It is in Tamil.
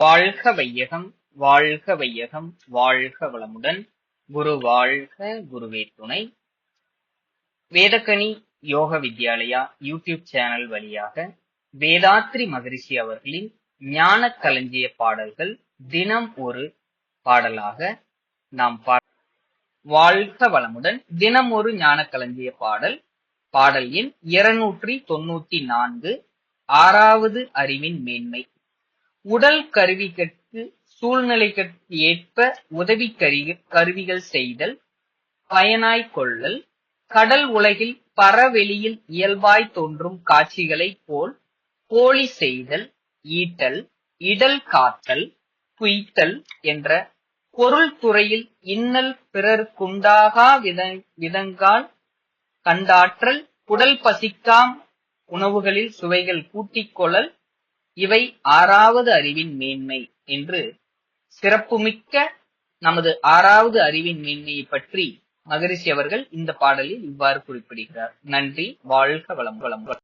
வாழ்க வையகம் வாழ்க வையகம் வாழ்க வளமுடன். குரு வாழ்க, குருவே துணை. வேதக்கனி யோக வித்யாலயா யூடியூப் சேனல் வழியாக வேதாத்ரி மகரிஷி அவர்களின் ஞான களஞ்சிய பாடல்கள் தினம் ஒரு பாடலாக நாம் வாழ்க வளமுடன். தினம் ஒரு ஞான களஞ்சிய பாடல். பாடல் எண் 294. ஆறாவது அறிவின் மேன்மை. உடல் கருவிகட்கு சூழ்நிலைகட்கு ஏற்ப உதவி கருவிகள் செய்தல், பயனாய்க் கொள்ளல், கடல் உலகில் பரவெளியில் இயல்பாய் தோன்றும் காட்சிகளைப் போல் போலி செய்தல், ஈட்டல், இடல் காத்தல், துய்த்தல் என்ற பொருள் துறையில் இன்னல் பிறருக்குண்டாகா விதங்கால் கண்டாற்றல், குடல் பசிக்காம் உணவுகளில் சுவைகள் கூட்டிக் கொள்ளல், இவை ஆறாவது அறிவின் மேன்மை என்று சிறப்புமிக்க நமது ஆறாவது அறிவின் மேன்மையை பற்றி மகரிஷி அவர்கள் இந்த பாடலில் இவ்வாறு குறிப்பிடுகிறார். நன்றி. வாழ்க வளம்.